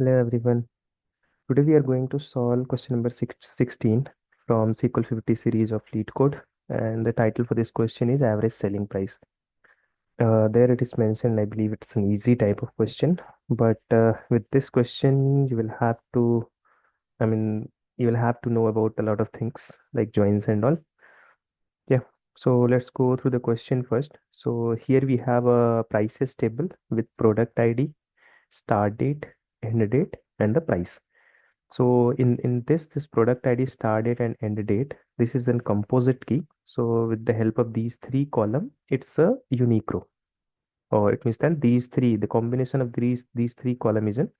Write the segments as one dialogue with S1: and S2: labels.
S1: Hello everyone. Today we are going to solve question number 16 from SQL 50 series of Leetcode, and the title for this question is average selling price. There it is mentioned, I believe it's an easy type of question, but with this question you will have to, I mean, you will have to know about a lot of things like joins and all. Yeah. So let's go through the question first. So here we have a prices table with product ID, start date, end date, and the price. So in this product ID, start date and end date, this is a composite key. So with the help of these three column, it's a unique row. Or it means that the combination of these three column is an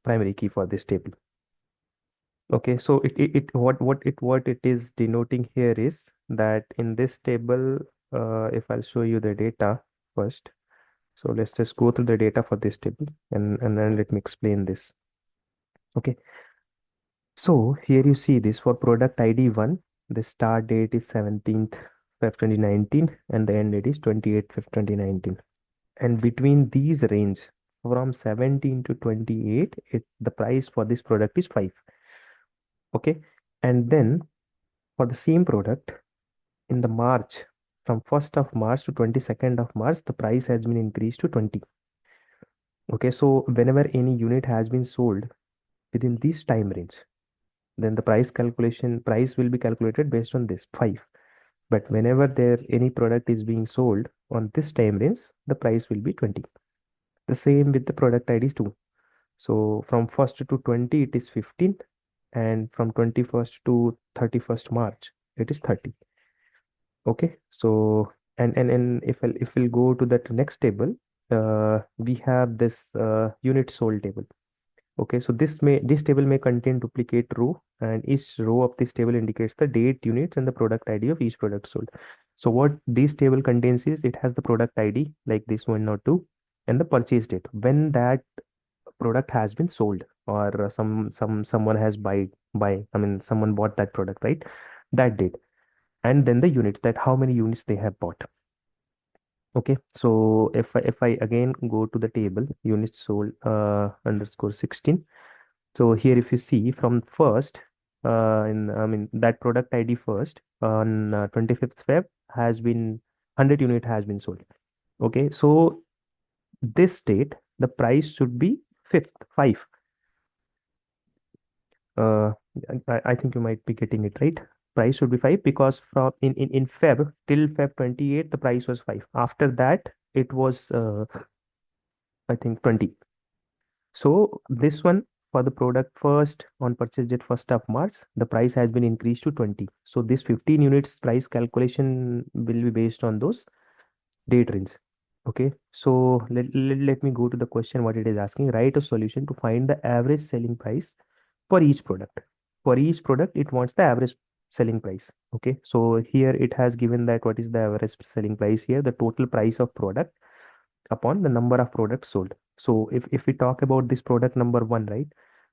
S1: primary key for this table. Okay, so what it is denoting here is that in this table, if I'll show you the data first. So let's just go through the data for this table and then let me explain this. Okay. So here you see this for product ID 1, the start date is 17th Feb 2019 and the end date is 28th Feb 2019. And between these range from 17 to 28, the price for this product is 5. Okay. And then for the same product in the March, from 1st of March to 22nd of March, the price has been increased to 20. Okay. So whenever any unit has been sold within this time range, then the price will be calculated based on this 5. But whenever there any product is being sold on this time range, the price will be 20. The same with the product IDs too. So from 1st to 20 it is 15, and from 21st to 31st March it is 30. Okay, so and if we'll go to that next table, we have this unit sold table. Okay, so this table may contain duplicate row, and each row of this table indicates the date, units, and the product ID of each product sold. So what this table contains is it has the product ID like this one or two, and the purchase date when that product has been sold, or someone has I mean someone bought that product, right? That date, and then the units, that how many units they have bought. Okay, so if I again go to the table units sold underscore 16. So here, if you see from first, in I mean that product ID first on 25th Feb has been 100 unit has been sold. Okay, so this date the price should be fifth 5. Uh, I think you might be getting it right. Price should be 5 because from in Feb till Feb 28 the price was 5. After that it was I think 20. So this one for the product first on purchase date 1st of March, the price has been increased to 20. So this 15 units price calculation will be based on those date range. Okay, so let me go to the question what it is asking. Write a solution to find the average selling price for each product. For each product, it wants the average selling price. Okay, so here it has given that what is the average selling price here, the total price of product upon the number of products sold. So if we talk about this product number one, right,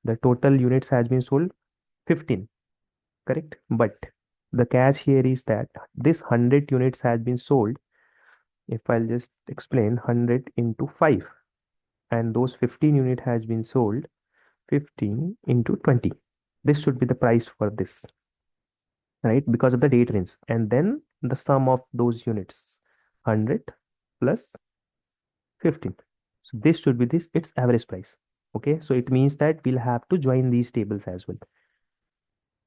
S1: the total units has been sold 15, correct? But the catch here is that this 100 units has been sold. If I'll just explain 100 into 5, and those 15 unit has been sold 15 into 20. This should be the price for this, right? Because of the date range. And then the sum of those units, 100 plus 15. So this should be its average price. Okay, so it means that we'll have to join these tables as well.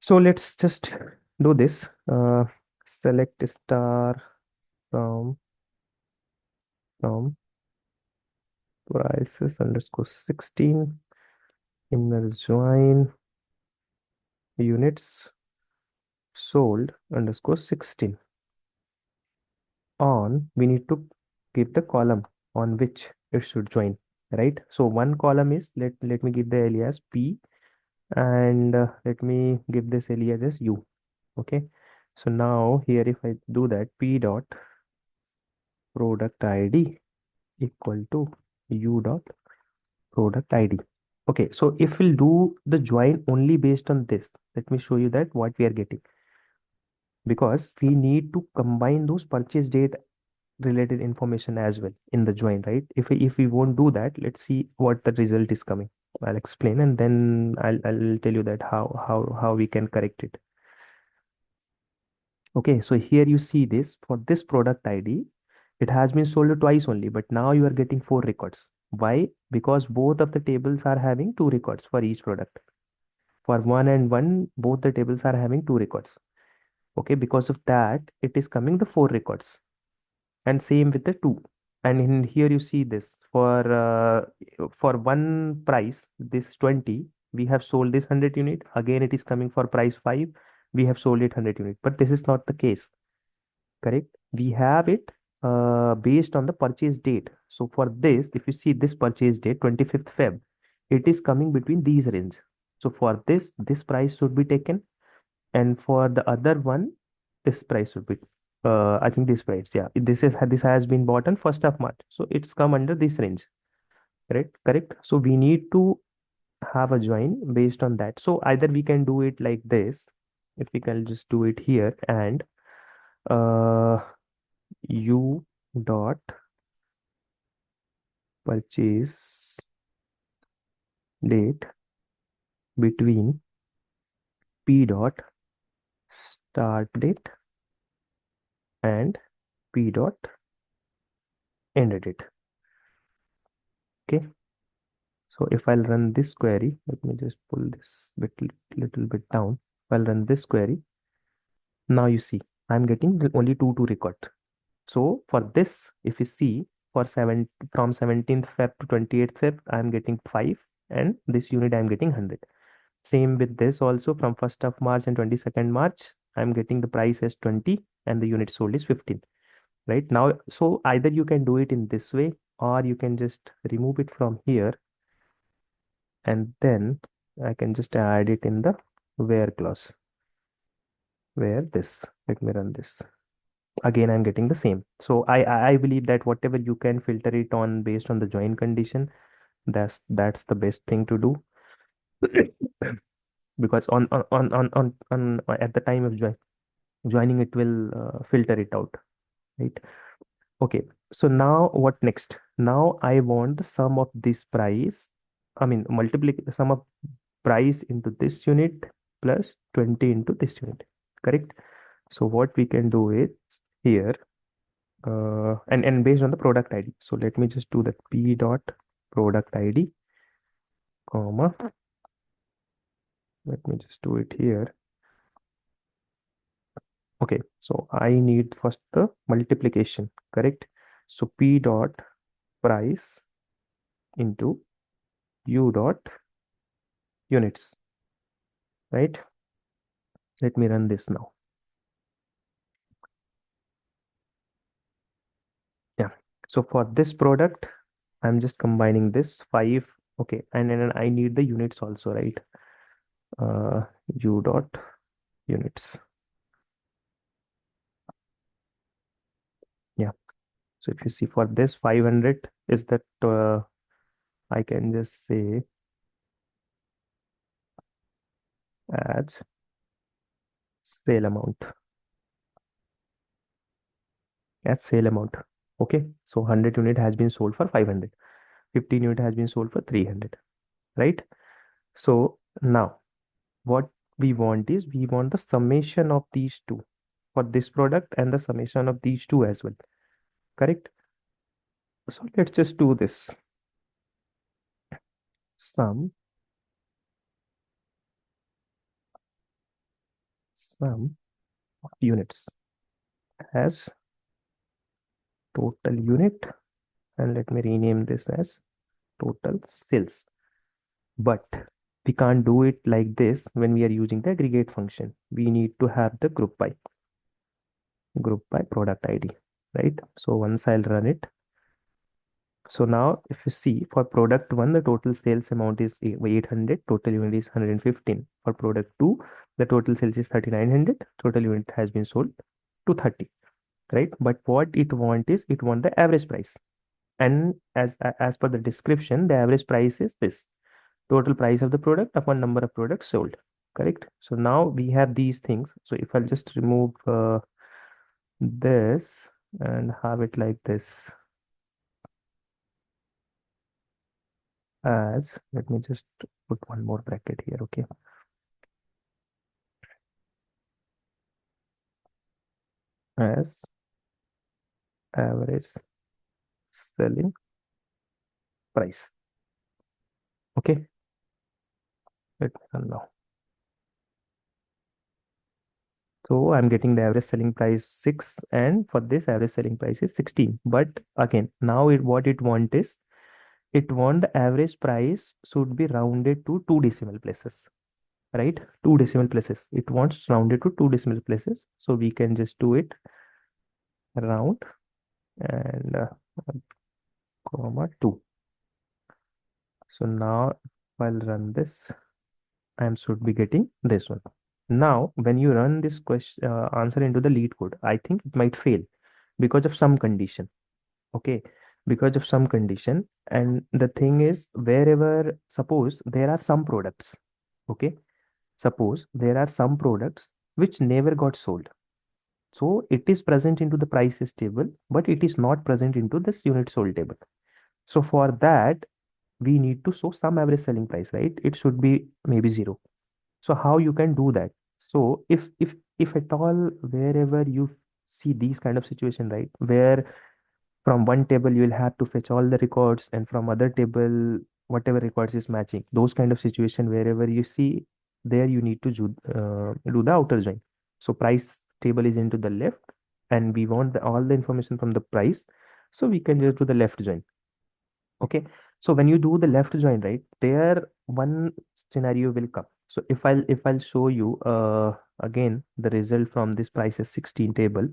S1: So let's just do this. Select star from from prices underscore 16, inner join units sold underscore 16. On we need to give the column on which it should join, right? So one column is, let me give the alias p, and let me give this alias as u. Okay, so now here if I do that, p dot product id equal to u dot product id. Okay, so if we'll do the join only based on this, let me show you that what we are getting, because we need to combine those purchase date related information as well in the join, right? If we won't do that, let's see what the result is coming. I'll explain and then I'll tell you that how we can correct it. Okay, so here you see this for this product ID, it has been sold twice only, but now you are getting four records. Why? Because both of the tables are having two records for each product. For one and one, both the tables are having two records. Okay, because of that, it is coming the four records. And same with the two. And in here you see this for one price, this 20, we have sold this 100 unit. Again, it is coming for price 5. We have sold it 100 unit. But this is not the case. Correct? We have it based on the purchase date. So for this, if you see this purchase date, 25th Feb, it is coming between these range. So for this price should be taken, and for the other one, this price should be. I think this price, yeah, this has been bought on 1st of March, so it's come under this range. Correct, correct. So we need to have a join based on that. So either we can do it like this, if we can just do it here and uh u dot purchase date between p dot start date and p dot end date. Okay, so if I'll run this query, let me just pull this little bit down. If I'll run this query, now you see I'm getting only two record. So for this, if you see for from 17th Feb to 28th Feb, I'm getting 5, and this unit I'm getting 100. Same with this also, from 1st of March and 22nd March, I'm getting the price as 20 and the unit sold is 15. Right now, so either you can do it in this way or you can just remove it from here, and then I can just add it in the where clause. Where this, let me run this. Again, I'm getting the same. So I believe that whatever you can filter it on based on the join condition, that's the best thing to do. Because on at the time of joining, it will filter it out, right? Okay, so now what next? Now I want the sum of this price, I mean multiply the sum of price into this unit plus 20 into this unit. Correct? So what we can do is here, and based on the product ID. So let me just do that p dot product ID, comma. Let me just do it here. Okay, so I need first the multiplication, correct? So p dot price into u dot units, right? Let me run this now. Yeah. So for this product, I'm just combining this 5. Okay, and then I need the units also, right? U dot units. Yeah. So if you see for this 500 is that I can just say as sale amount. As sale amount. Okay. So 100 unit has been sold for 500. 15 unit has been sold for 300. Right. So now what we want is we want the summation of these two for this product and the summation of these two as well. Correct. So let's just do this. Sum of units as total unit, and let me rename this as total sales. But we can't do it like this when we are using the aggregate function. We need to have the group by product ID, right? So once I'll run it. So now if you see for product 1, the total sales amount is 800, total unit is 115. For product 2, the total sales is 3900, total unit has been sold to 30, right? But what it want is it want the average price. And as per the description, the average price is this total price of the product upon number of products sold. Correct? So now we have these things. So if I'll just remove this, and have it like this as, let me just put one more bracket here, okay, as average selling price. Okay, let me run now. So I'm getting the average selling price 6, and for this average selling price is 16. But again, now what it want is, it want the average price should be rounded to two decimal places, right? Two decimal places. It wants rounded to two decimal places. So we can just do it round and comma 2. So now if I'll run this, I should be getting this one. Now, when you run this question answer into the lead code, I think it might fail because of some condition. Okay, because of some condition. And the thing is, wherever, suppose there are some products, okay, suppose there are some products which never got sold. So it is present into the prices table, but it is not present into this unit sold table. So for that, we need to show some average selling price, right? It should be maybe 0. So how you can do that? So if at all wherever you see these kind of situation, right, where from one table you will have to fetch all the records, and from other table whatever records is matching, those kind of situation wherever you see, there you need to do the outer join. So price table is into the left, and we want all the information from the price, so we can just do the left join. Okay, so when you do the left join, right, there one scenario will come. So if I'll show you again the result from this prices 16 table,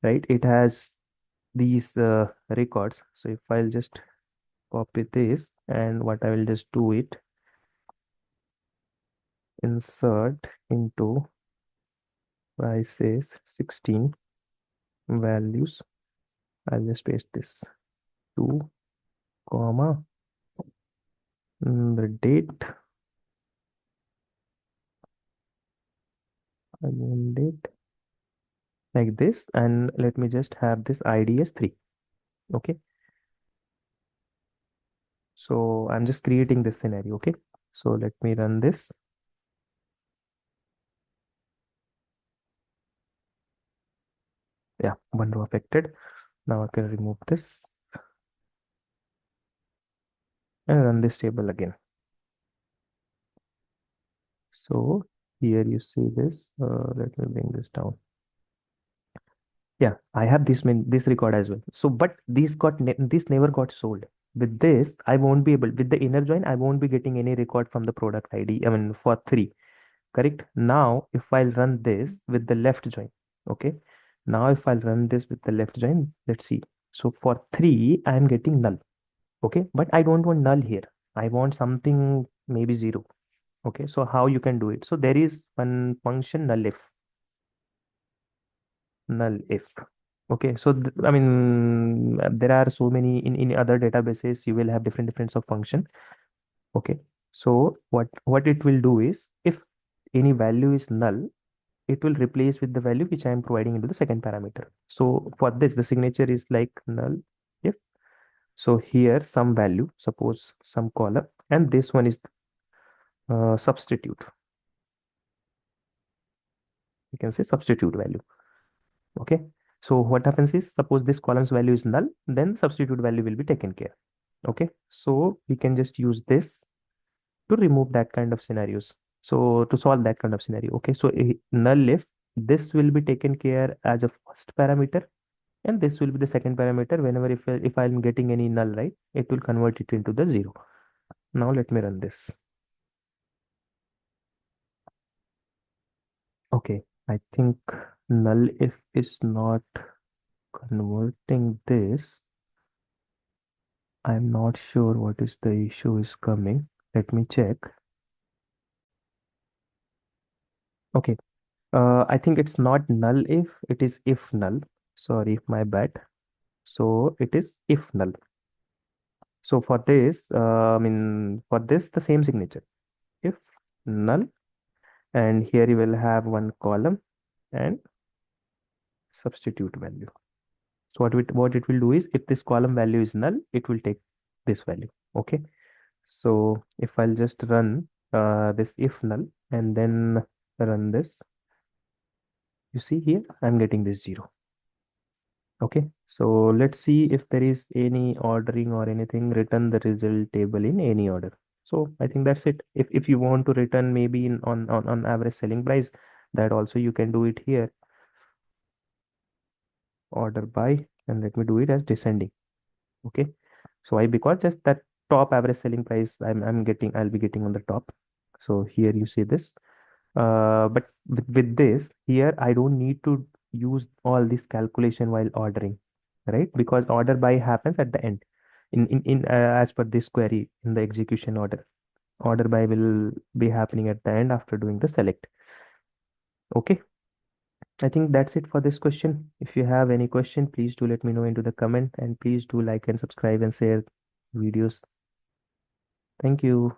S1: right, it has these records. So if I'll just copy this, and what I will just do it, insert into prices 16 values, I'll just paste this 2 comma the date, again date, like this, and let me just have this id as 3. Okay, so I'm just creating this scenario. Okay, so let me run this. Yeah, one row affected. Now I can remove this and run this table again. So here you see this. Let me bring this down. Yeah, I have this record as well. So, but this never got sold. With this, I won't be able, with the inner join, I won't be getting any record from the product ID. I mean, for 3, correct? Now, if I'll run this with the left join, okay. Now, if I'll run this with the left join, let's see. So for 3, I'm getting null. Okay, but I don't want null here. I want something maybe 0. Okay, so how you can do it? So there is one function null if. Null if. Okay, so I mean there are so many in other databases. You will have different of function. Okay, so what it will do is, if any value is null, it will replace with the value which I am providing into the second parameter. So for this, the signature is like null if. So here some value, suppose some column, and this one is substitute. You can say substitute value. Okay. So what happens is, suppose this column's value is null, then substitute value will be taken care. Okay. So we can just use this to remove that kind of scenarios. So to solve that kind of scenario. Okay. So null if, this will be taken care as a first parameter, and this will be the second parameter. Whenever if I'm getting any null, right, it will convert it into the 0. Now let me run this. Okay. I think null if is not converting this. I'm not sure what is the issue is coming. Let me check. Okay. I think it's not null it is if null. Sorry, my bad. So it is if null. So for this, I mean, for this, the same signature. If null, and here you will have one column and substitute value. So what it will do is, if this column value is null, it will take this value. Okay. So if I'll just run this if null and then run this, you see here I'm getting this 0. Okay. So let's see if there is any ordering or anything. Return the result table in any order. So I think that's it. If you want to return maybe in on average selling price, that also you can do it here. Order by, and let me do it as descending. Okay. So why? Because just that top average selling price I'll be getting on the top. So here you see this. But with this here, I don't need to use all this calculation while ordering, right? Because order by happens at the end. As per this query in the execution order, order by will be happening at the end after doing the select. Okay. I think that's it for this question. If you have any question, please do let me know into the comment, and please do like and subscribe and share videos. Thank you.